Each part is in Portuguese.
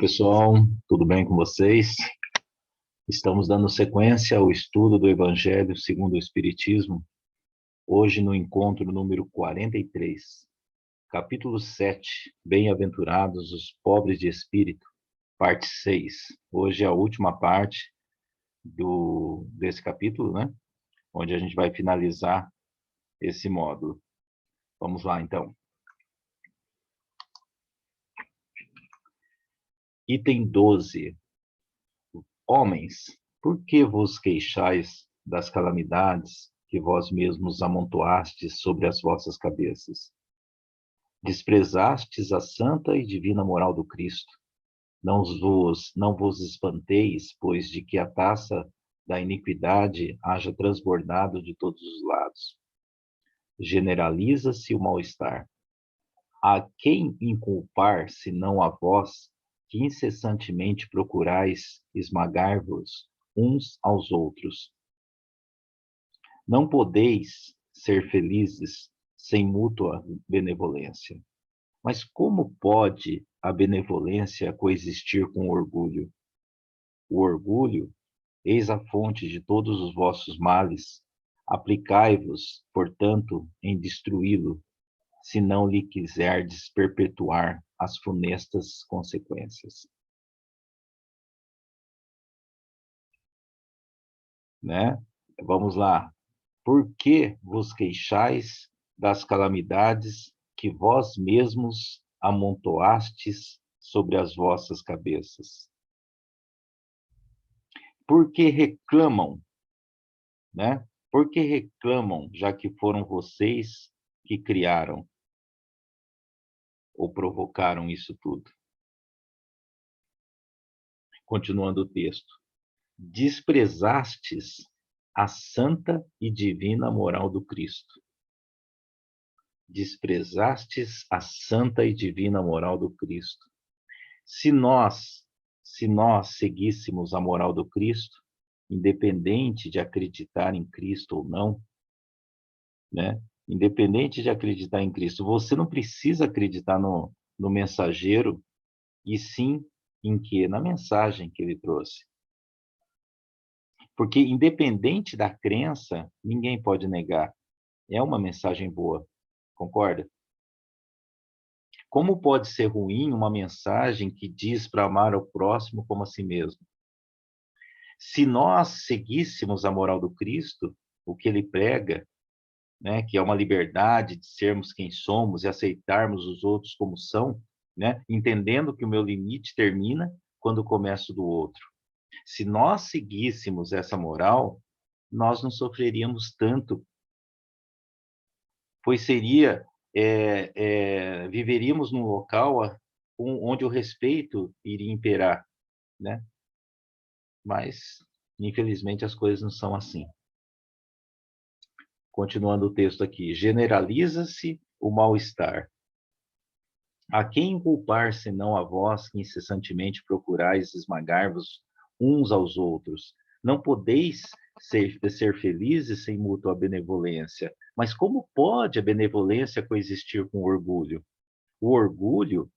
Oi, pessoal, tudo bem com vocês? Estamos dando sequência ao estudo do Evangelho segundo o Espiritismo, hoje no encontro número 43, capítulo 7, Bem-aventurados os pobres de espírito, parte 6. Hoje é a última parte desse capítulo, né? Onde a gente vai finalizar esse módulo. Vamos lá, então. Item 12. Homens, por que vos queixais das calamidades que vós mesmos amontoastes sobre as vossas cabeças? Desprezastes a santa e divina moral do Cristo. Não vos espanteis, pois de que a taça da iniquidade haja transbordado de todos os lados. Generaliza-se o mal-estar. A quem inculpar, senão a vós, que incessantemente procurais esmagar-vos uns aos outros? Não podeis ser felizes sem mútua benevolência. Mas como pode a benevolência coexistir com o orgulho? O orgulho, eis a fonte de todos os vossos males. Aplicai-vos, portanto, em destruí-lo, se não lhe quiserdes perpetuar as funestas consequências. Né? Vamos lá. Por que vos queixais das calamidades que vós mesmos amontoastes sobre as vossas cabeças? Por que reclamam, né? Por que reclamam, já que foram vocês que criaram ou provocaram isso tudo? Continuando o texto. Desprezastes a santa e divina moral do Cristo. Desprezastes a santa e divina moral do Cristo. Se nós seguíssemos a moral do Cristo, independente de acreditar em Cristo ou não, né? Independente de acreditar em Cristo, você não precisa acreditar no mensageiro, e sim em quê? Na mensagem que ele trouxe. Porque independente da crença, ninguém pode negar. É uma mensagem boa, concorda? Como pode ser ruim uma mensagem que diz para amar ao próximo como a si mesmo? Se nós seguíssemos a moral do Cristo, o que ele prega, né, que é uma liberdade de sermos quem somos e aceitarmos os outros como são, né, entendendo que o meu limite termina quando começo do outro. Se nós seguíssemos essa moral, nós não sofreríamos tanto, pois viveríamos num local onde o respeito iria imperar, né? Mas, infelizmente, as coisas não são assim. Continuando o texto aqui, generaliza-se o mal-estar. A quem culpar senão a vós que incessantemente procurais esmagar-vos uns aos outros? Não podeis ser felizes sem mútua benevolência. Mas como pode a benevolência coexistir com o orgulho? O orgulho,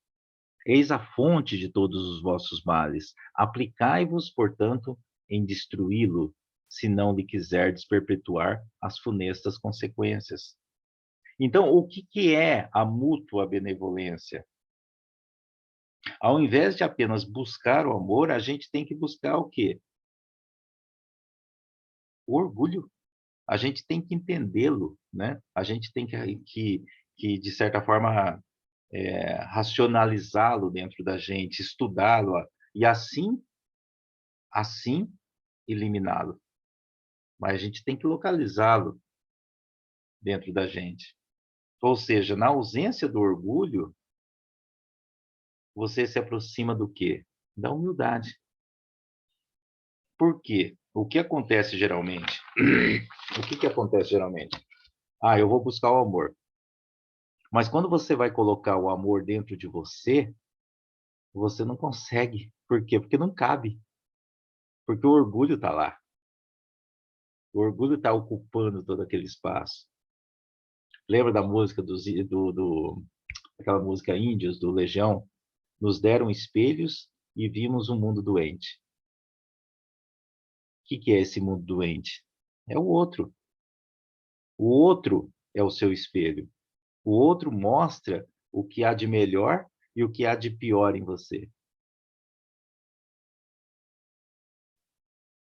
eis a fonte de todos os vossos males. Aplicai-vos, portanto, em destruí-lo, se não lhe quiserdes perpetuar as funestas consequências. Então, o que é a mútua benevolência? Ao invés de apenas buscar o amor, a gente tem que buscar o quê? O orgulho. A gente tem que entendê-lo, né? A gente tem que de certa forma, racionalizá-lo dentro da gente, estudá-lo, e assim, eliminá-lo. Mas a gente tem que localizá-lo dentro da gente. Ou seja, na ausência do orgulho, você se aproxima do quê? Da humildade. Por quê? O que acontece geralmente? O que acontece geralmente? Eu vou buscar o amor. Mas quando você vai colocar o amor dentro de você, você não consegue. Por quê? Porque não cabe. Porque o orgulho está lá. O orgulho está ocupando todo aquele espaço. Lembra da música aquela música Índios, do Legião? Nos deram espelhos e vimos um mundo doente. O que é esse mundo doente? É o outro. O outro é o seu espelho. O outro mostra o que há de melhor e o que há de pior em você.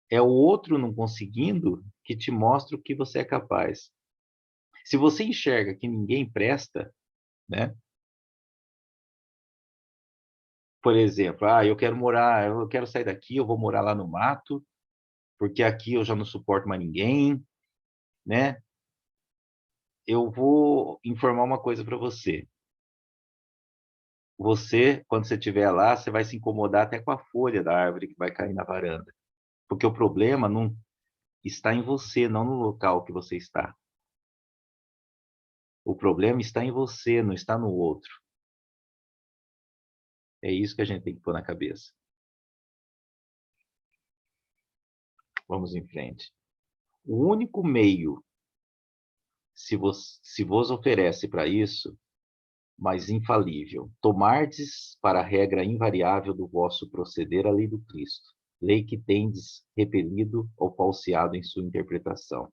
É o outro não conseguindo que te mostra o que você é capaz. Se você enxerga que ninguém presta, né? Por exemplo, eu quero sair daqui, eu vou morar lá no mato, porque aqui eu já não suporto mais ninguém, né? Eu vou informar uma coisa para você. Você, quando você estiver lá, você vai se incomodar até com a folha da árvore que vai cair na varanda, porque o problema não está em você, não no local que você está. O problema está em você, não está no outro. É isso que a gente tem que pôr na cabeça. Vamos em frente. O único meio, se vos oferece para isso, mas infalível, tomardes para a regra invariável do vosso proceder a lei do Cristo, lei que tendes repelido ou falseado em sua interpretação.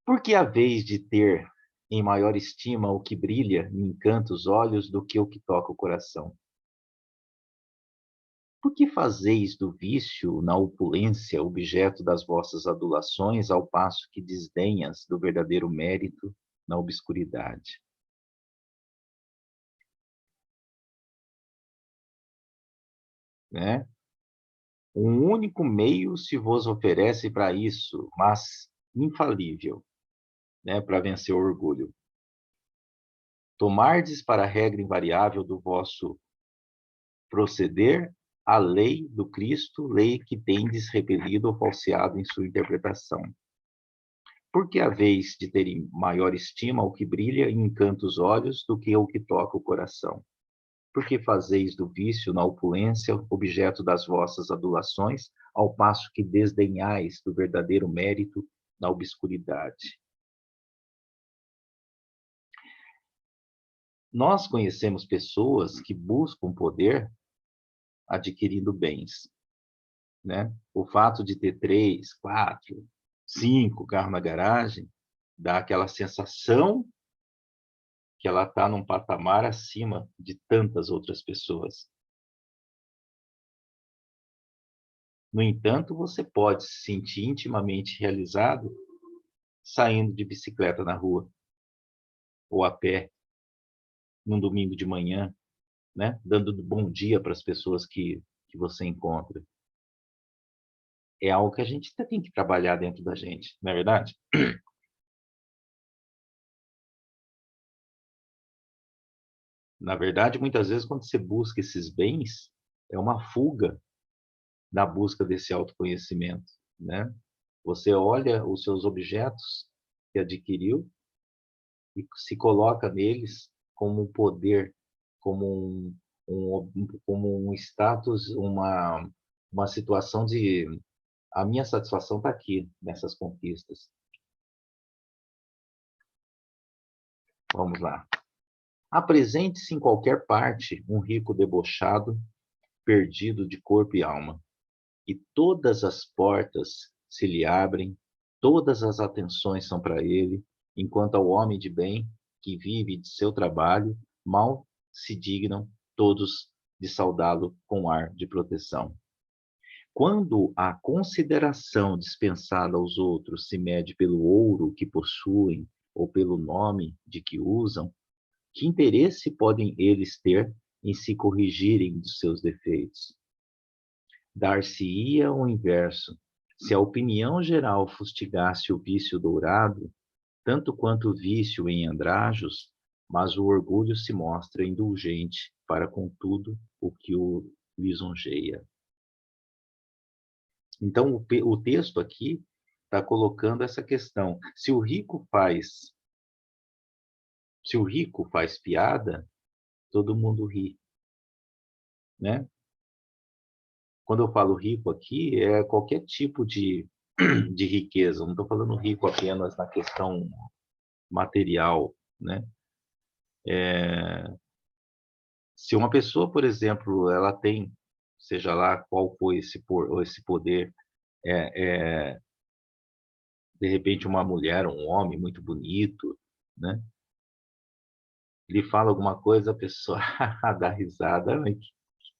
Porque haveis de ter em maior estima o que brilha e encanta os olhos do que o que toca o coração? Por que fazeis do vício na opulência objeto das vossas adulações, ao passo que desdenhas do verdadeiro mérito na obscuridade? Né? Um único meio se vos oferece para isso, mas infalível, né, para vencer o orgulho. Tomardes para a regra invariável do vosso proceder a lei do Cristo, lei que tendes repelido ou falseado em sua interpretação. Porque haveis de ter em maior estima o que brilha e encanta os olhos do que o que toca o coração? Porque fazeis do vício na opulência objeto das vossas adulações, ao passo que desdenhais do verdadeiro mérito na obscuridade? Nós conhecemos pessoas que buscam poder adquirindo bens, né? O fato de ter 3, 4, 5 carros na garagem dá aquela sensação que ela está num patamar acima de tantas outras pessoas. No entanto, você pode se sentir intimamente realizado saindo de bicicleta na rua, ou a pé, num domingo de manhã, né? Dando bom dia para as pessoas que você encontra. É algo que a gente tem que trabalhar dentro da gente, não é verdade? Na verdade, muitas vezes, quando você busca esses bens, é uma fuga da busca desse autoconhecimento, né? Você olha os seus objetos que adquiriu e se coloca neles como um poder, como como um status, uma situação de a minha satisfação está aqui, nessas conquistas. Vamos lá. Apresente-se em qualquer parte um rico debochado, perdido de corpo e alma, e todas as portas se lhe abrem, todas as atenções são para ele, enquanto ao homem de bem, que vive de seu trabalho, mal se dignam todos de saudá-lo com ar de proteção. Quando a consideração dispensada aos outros se mede pelo ouro que possuem ou pelo nome de que usam, que interesse podem eles ter em se corrigirem dos seus defeitos? Dar-se-ia o inverso, se a opinião geral fustigasse o vício dourado, tanto quanto o vício em andrajos, mas o orgulho se mostra indulgente para com tudo o que o lisonjeia. Então, o texto aqui está colocando essa questão. Se o rico faz piada, todo mundo ri, né? Quando eu falo rico aqui, é qualquer tipo de riqueza. Não estou falando rico apenas na questão material, né? Se uma pessoa, por exemplo, ela tem, seja lá qual foi esse poder, é, de repente uma mulher, um homem muito bonito, né? Ele fala alguma coisa, a pessoa dá risada. Ai,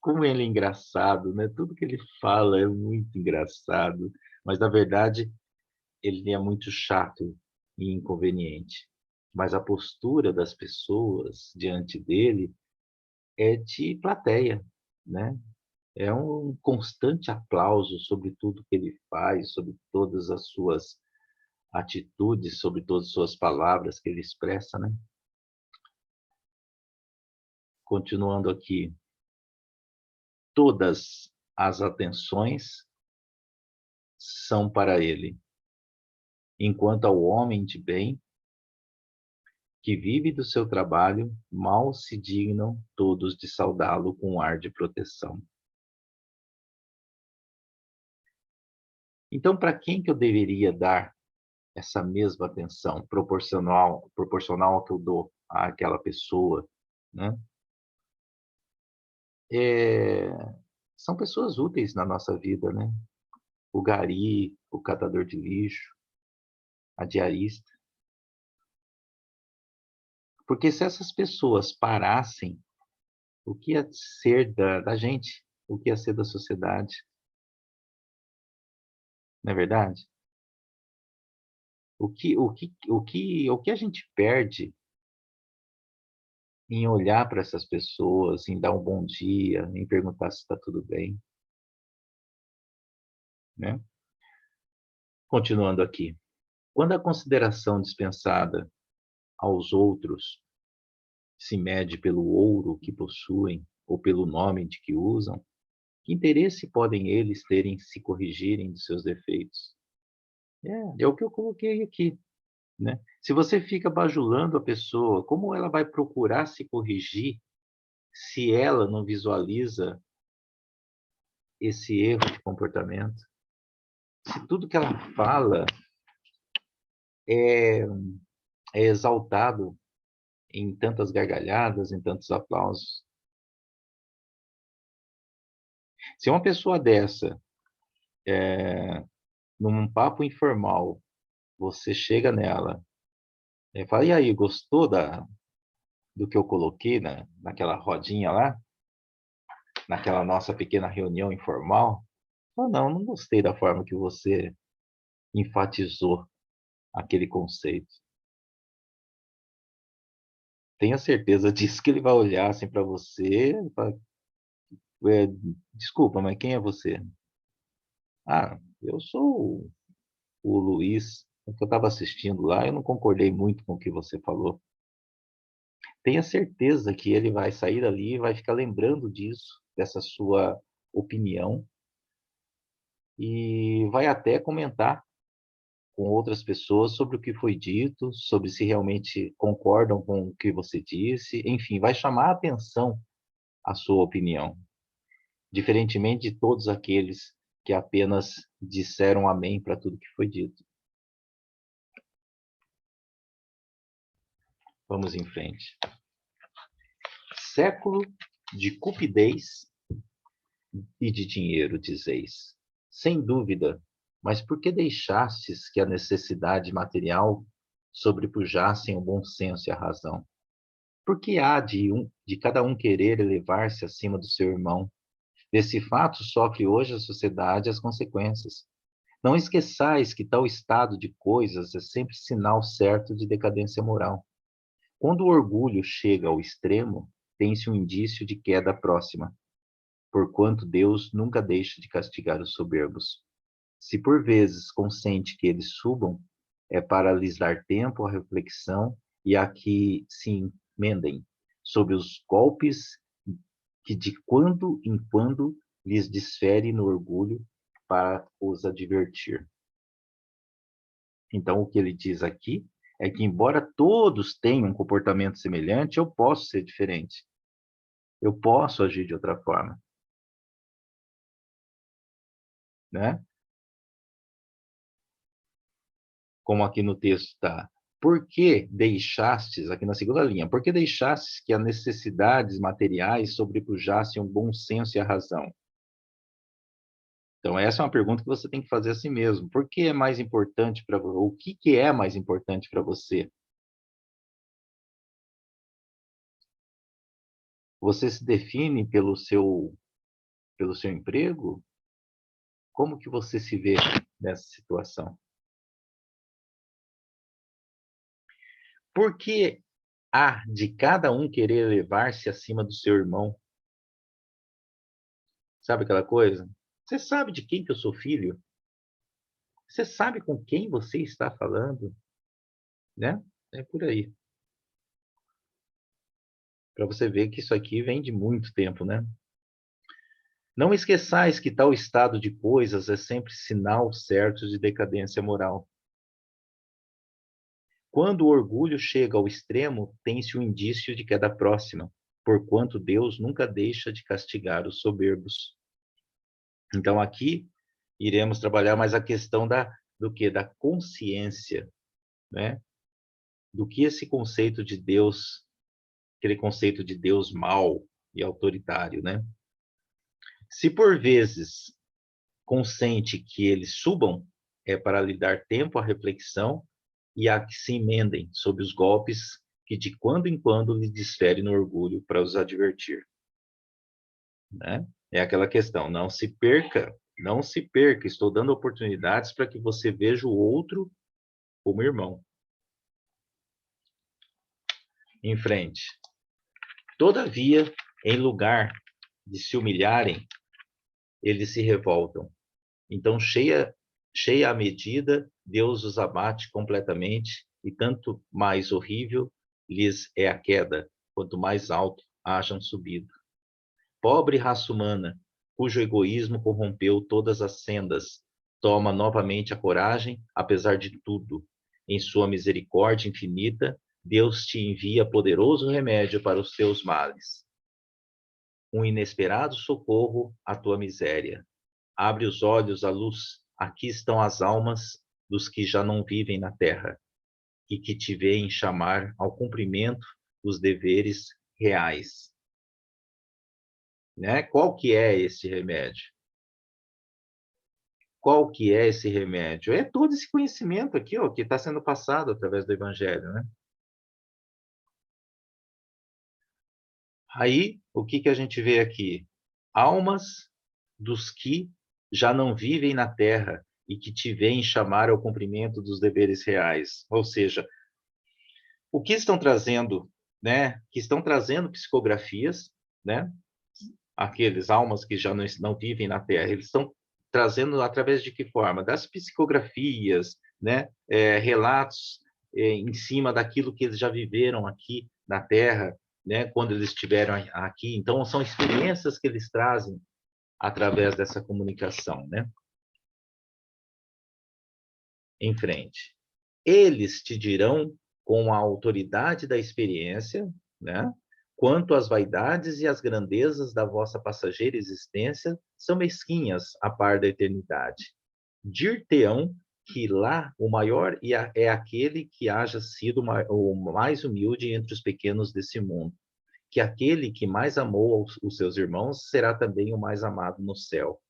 como ele é engraçado, né? Tudo que ele fala é muito engraçado, mas na verdade ele é muito chato e inconveniente. Mas a postura das pessoas diante dele é de plateia, né? É um constante aplauso sobre tudo que ele faz, sobre todas as suas atitudes, sobre todas as suas palavras que ele expressa, né? Continuando aqui, todas as atenções são para ele, enquanto ao homem de bem, que vive do seu trabalho, mal se dignam todos de saudá-lo com um ar de proteção. Então, para quem que eu deveria dar essa mesma atenção, proporcional ao que eu dou àquela pessoa, né? É, são pessoas úteis na nossa vida, né? O gari, o catador de lixo, a diarista. Porque se essas pessoas parassem, o que ia ser da gente? O que ia ser da sociedade? Não é verdade? O que a gente perde em olhar para essas pessoas, em dar um bom dia, em perguntar se está tudo bem, né? Continuando aqui. Quando a consideração dispensada aos outros se mede pelo ouro que possuem ou pelo nome de que usam, que interesse podem eles ter em se corrigirem de seus defeitos? É o que eu coloquei aqui, né? Se você fica bajulando a pessoa, como ela vai procurar se corrigir se ela não visualiza esse erro de comportamento? Se tudo que ela fala é, é exaltado em tantas gargalhadas, em tantos aplausos. Se uma pessoa dessa, num papo informal, você chega nela e fala, e aí, gostou do que eu coloquei naquela rodinha lá? Naquela nossa pequena reunião informal? Ou não, não gostei da forma que você enfatizou aquele conceito. Tenha certeza disso que ele vai olhar assim para você e falar, é, desculpa, mas quem é você? Ah, eu sou o Luiz. O que eu estava assistindo lá, eu não concordei muito com o que você falou. Tenha certeza que ele vai sair dali e vai ficar lembrando disso, dessa sua opinião, e vai até comentar com outras pessoas sobre o que foi dito, sobre se realmente concordam com o que você disse, enfim, vai chamar a atenção a sua opinião, diferentemente de todos aqueles que apenas disseram amém para tudo que foi dito. Vamos em frente. Século de cupidez e de dinheiro, dizeis. Sem dúvida, mas por que deixastes que a necessidade material sobrepujassem o bom senso e a razão? Por que há de cada um querer elevar-se acima do seu irmão? Desse fato sofre hoje a sociedade as consequências. Não esqueçais que tal estado de coisas é sempre sinal certo de decadência moral. Quando o orgulho chega ao extremo, tem-se um indício de queda próxima, porquanto Deus nunca deixa de castigar os soberbos. Se por vezes consente que eles subam, é para lhes dar tempo à reflexão e a que se emendem sobre os golpes que de quando em quando lhes desfere no orgulho para os advertir. Então, o que ele diz aqui é que, embora todos tenham um comportamento semelhante, eu posso ser diferente. Eu posso agir de outra forma, né? Como aqui no texto está. Por que deixastes, aqui na segunda linha, por que deixastes que as necessidades materiais sobrepujassem o bom senso e a razão? Então, essa é uma pergunta que você tem que fazer a si mesmo. Por que é mais importante para você? O que que é mais importante para você? Você se define pelo seu emprego? Como que você se vê nessa situação? Por que há de cada um querer elevar-se acima do seu irmão? Sabe aquela coisa? Você sabe de quem que eu sou filho? Você sabe com quem você está falando, né? É por aí. Para você ver que isso aqui vem de muito tempo, né? Não esqueçais que tal estado de coisas é sempre sinal certo de decadência moral. Quando o orgulho chega ao extremo, tem-se um indício de queda próxima, porquanto Deus nunca deixa de castigar os soberbos. Então aqui iremos trabalhar mais a questão do que? Da consciência, né? Do que esse conceito de Deus, aquele conceito de Deus mau e autoritário, né? Se por vezes consente que eles subam, é para lhe dar tempo à reflexão e a que se emendem sob os golpes que de quando em quando lhe desfere no orgulho para os advertir, né? É aquela questão, não se perca, estou dando oportunidades para que você veja o outro como irmão. Em frente. Todavia, em lugar de se humilharem, eles se revoltam. Então, cheia a medida, Deus os abate completamente, e tanto mais horrível lhes é a queda, quanto mais alto hajam subido. Pobre raça humana, cujo egoísmo corrompeu todas as sendas, toma novamente a coragem, apesar de tudo. Em sua misericórdia infinita, Deus te envia poderoso remédio para os teus males. Um inesperado socorro à tua miséria. Abre os olhos à luz. Aqui estão as almas dos que já não vivem na terra e que te veem chamar ao cumprimento dos deveres reais. Né? Qual que é esse remédio? Qual que é esse remédio? É todo esse conhecimento aqui, ó, que está sendo passado através do Evangelho, né? Aí, o que que a gente vê aqui? Almas dos que já não vivem na terra e que te veem chamar ao cumprimento dos deveres reais. Ou seja, o que estão trazendo, né? Que estão trazendo psicografias, né? Aqueles almas que já não vivem na terra, eles estão trazendo através de que forma? Das psicografias, né? Relatos em cima daquilo que eles já viveram aqui na terra, né? Quando eles estiveram aqui. Então, são experiências que eles trazem através dessa comunicação, né? Em frente. Eles te dirão com a autoridade da experiência, né? Quanto às vaidades e às grandezas da vossa passageira existência são mesquinhas a par da eternidade. Dir-te-ão que lá o maior é aquele que haja sido o mais humilde entre os pequenos desse mundo, que aquele que mais amou os seus irmãos será também o mais amado no céu,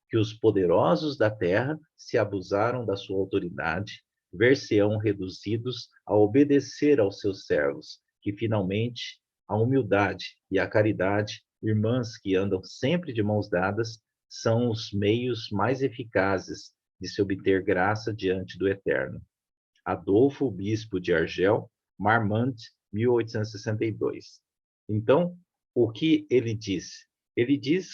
que os poderosos da terra se abusaram da sua autoridade, ver-se-ão reduzidos a obedecer aos seus servos, que finalmente a humildade e a caridade, irmãs que andam sempre de mãos dadas, são os meios mais eficazes de se obter graça diante do Eterno. Adolfo, bispo de Argel, Marmont, 1862. Então, o que ele diz? Ele diz,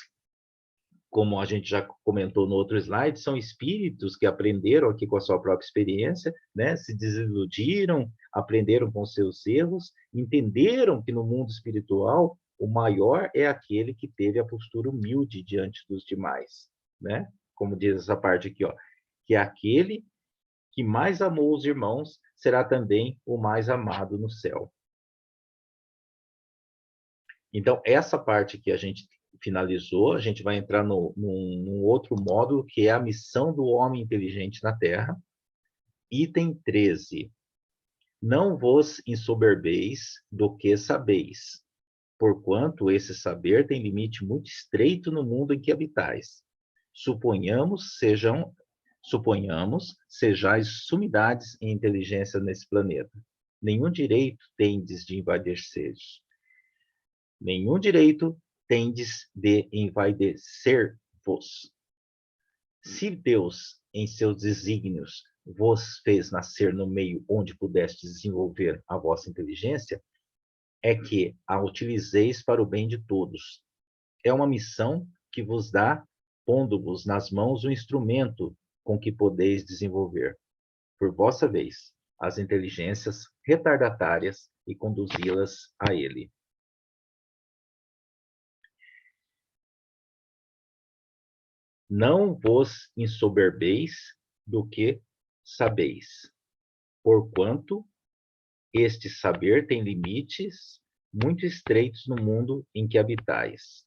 como a gente já comentou no outro slide, são espíritos que aprenderam aqui com a sua própria experiência, né? Se desiludiram, aprenderam com seus erros, entenderam que no mundo espiritual o maior é aquele que teve a postura humilde diante dos demais, né? Como diz essa parte aqui, ó, que é aquele que mais amou os irmãos será também o mais amado no céu. Então, essa parte que a gente finalizou, a gente vai entrar num outro módulo, que é a missão do homem inteligente na Terra. Item 13. Não vos ensoberbeis do que sabeis, porquanto esse saber tem limite muito estreito no mundo em que habitais. Suponhamos, sejais sumidades em inteligência nesse planeta. Nenhum direito tendes de envaidecer-vos. Nenhum direito tendes de envaidecer-vos. Se Deus, em seus desígnios, vos fez nascer no meio onde pudeste desenvolver a vossa inteligência, é que a utilizeis para o bem de todos. É uma missão que vos dá, pondo-vos nas mãos o instrumento com que podeis desenvolver, por vossa vez, as inteligências retardatárias e conduzi-las a ele. Não vos ensoberbeis do que sabeis, porquanto este saber tem limites muito estreitos no mundo em que habitais.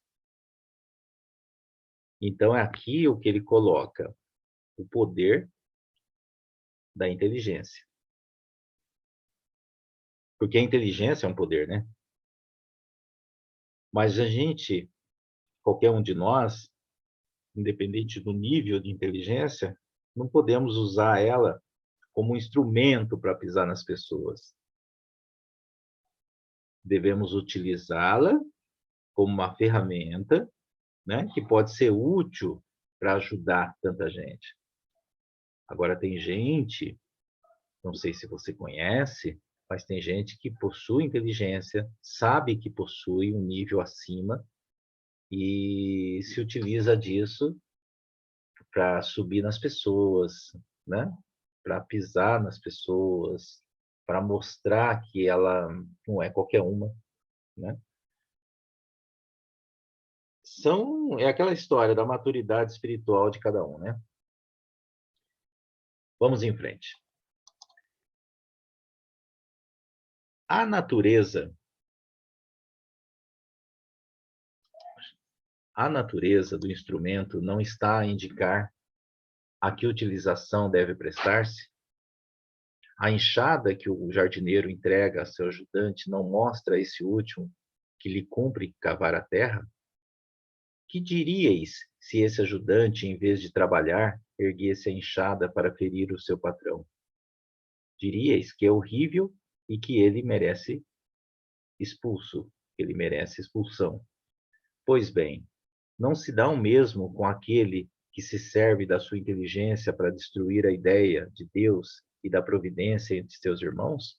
Então, é aqui o que ele coloca: o poder da inteligência. Porque a inteligência é um poder, né? Mas a gente, qualquer um de nós, independente do nível de inteligência, não podemos usar ela como um instrumento para pisar nas pessoas. Devemos utilizá-la como uma ferramenta, né, que pode ser útil para ajudar tanta gente. Agora, tem gente, não sei se você conhece, mas tem gente que possui inteligência, sabe que possui um nível acima e se utiliza disso para subir nas pessoas, né? Para pisar nas pessoas, para mostrar que ela não é qualquer uma, né? É aquela história da maturidade espiritual de cada um, né? Vamos em frente. A natureza do instrumento não está a indicar a que utilização deve prestar-se? A enxada que o jardineiro entrega a seu ajudante não mostra a esse último que lhe cumpre cavar a terra? Que diríeis se esse ajudante, em vez de trabalhar, erguesse a enxada para ferir o seu patrão? Diríeis que é horrível e que ele merece expulsão. Pois bem, não se dá o mesmo com aquele que se serve da sua inteligência para destruir a ideia de Deus e da providência entre seus irmãos?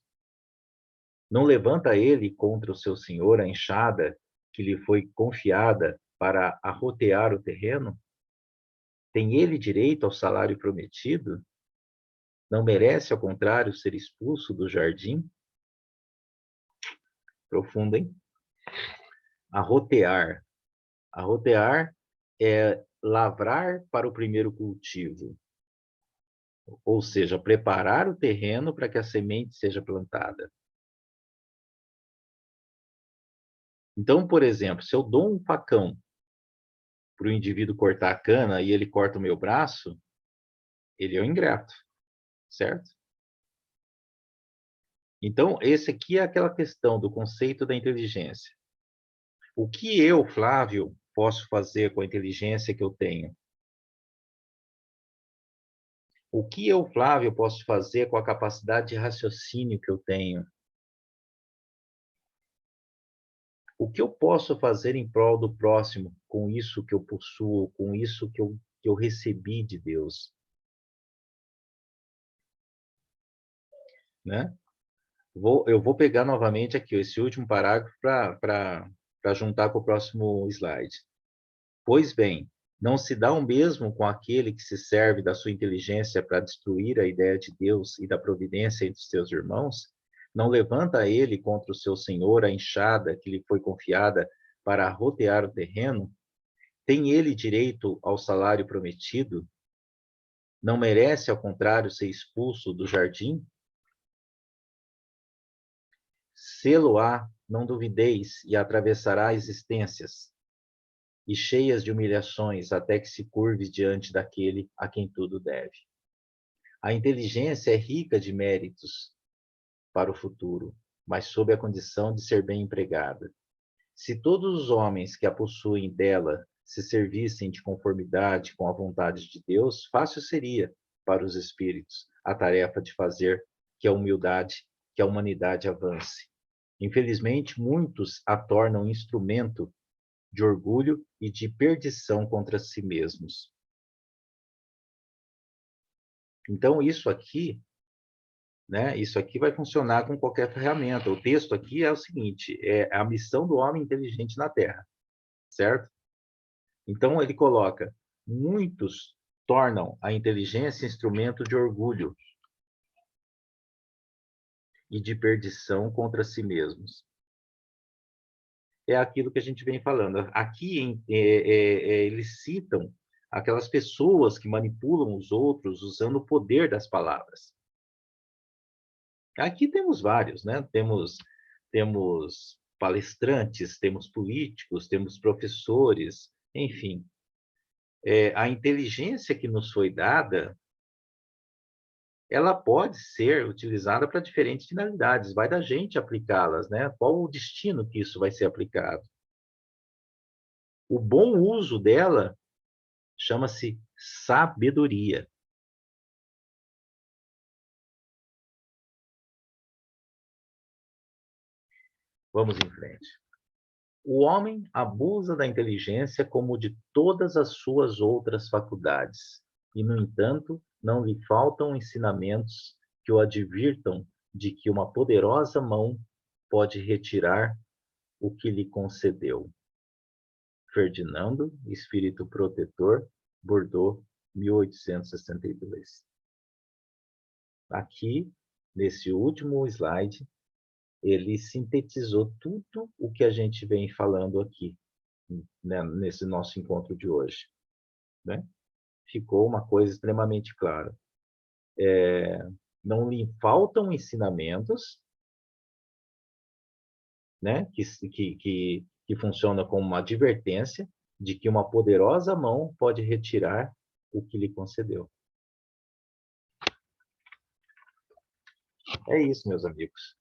Não levanta ele contra o seu senhor a enxada que lhe foi confiada para arrotear o terreno? Tem ele direito ao salário prometido? Não merece, ao contrário, ser expulso do jardim? Profundo, hein? Arrotear. Arrotear é lavrar para o primeiro cultivo, ou seja, preparar o terreno para que a semente seja plantada. Então, por exemplo, se eu dou um facão para o indivíduo cortar a cana e ele corta o meu braço, ele é um ingrato, certo? Então, esse aqui é aquela questão do conceito da inteligência. O que eu, Flávio, posso fazer com a inteligência que eu tenho? O que eu, Flávio, posso fazer com a capacidade de raciocínio que eu tenho? O que eu posso fazer em prol do próximo com isso que eu possuo, com isso que eu recebi de Deus? Né? Eu vou pegar novamente aqui esse último parágrafo para juntar com o próximo slide. Pois bem, não se dá o mesmo com aquele que se serve da sua inteligência para destruir a ideia de Deus e da providência entre seus irmãos? Não levanta ele contra o seu senhor a enxada que lhe foi confiada para arrotear o terreno? Tem ele direito ao salário prometido? Não merece, ao contrário, ser expulso do jardim? Sê-lo-á, não duvideis, e atravessará existências, e cheias de humilhações, até que se curve diante daquele a quem tudo deve. A inteligência é rica de méritos para o futuro, mas sob a condição de ser bem empregada. Se todos os homens que a possuem dela se servissem de conformidade com a vontade de Deus, fácil seria para os espíritos a tarefa de fazer que a humanidade avance. Infelizmente, muitos a tornam instrumento de orgulho e de perdição contra si mesmos. Então, isso aqui, né, isso aqui vai funcionar com qualquer ferramenta. O texto aqui é o seguinte, é a missão do homem inteligente na Terra, certo? Então, ele coloca, muitos tornam a inteligência instrumento de orgulho e de perdição contra si mesmos. É aquilo que a gente vem falando. Aqui, eles citam aquelas pessoas que manipulam os outros usando o poder das palavras. Aqui temos vários, né? Temos palestrantes, temos políticos, temos professores, enfim. A inteligência que nos foi dada, ela pode ser utilizada para diferentes finalidades, vai da gente aplicá-las, né? Qual o destino que isso vai ser aplicado? O bom uso dela chama-se sabedoria. Vamos em frente. O homem abusa da inteligência como de todas as suas outras faculdades, e, no entanto, não lhe faltam ensinamentos que o advirtam de que uma poderosa mão pode retirar o que lhe concedeu. Ferdinando, Espírito Protetor, Bordeaux, 1862. Aqui, nesse último slide, ele sintetizou tudo o que a gente vem falando aqui, né, nesse nosso encontro de hoje, né? Ficou uma coisa extremamente clara. Não lhe faltam ensinamentos, né, que funciona como uma advertência de que uma poderosa mão pode retirar o que lhe concedeu. É isso, meus amigos.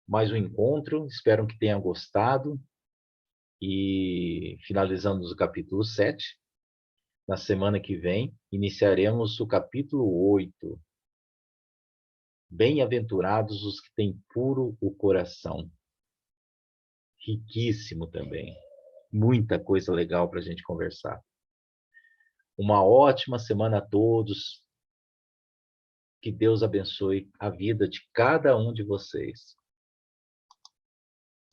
Mais um encontro, espero que tenham gostado. E finalizamos o capítulo 7. Na semana que vem, iniciaremos o capítulo 8. Bem-aventurados os que têm puro o coração. Riquíssimo também. Muita coisa legal para a gente conversar. Uma ótima semana a todos. Que Deus abençoe a vida de cada um de vocês.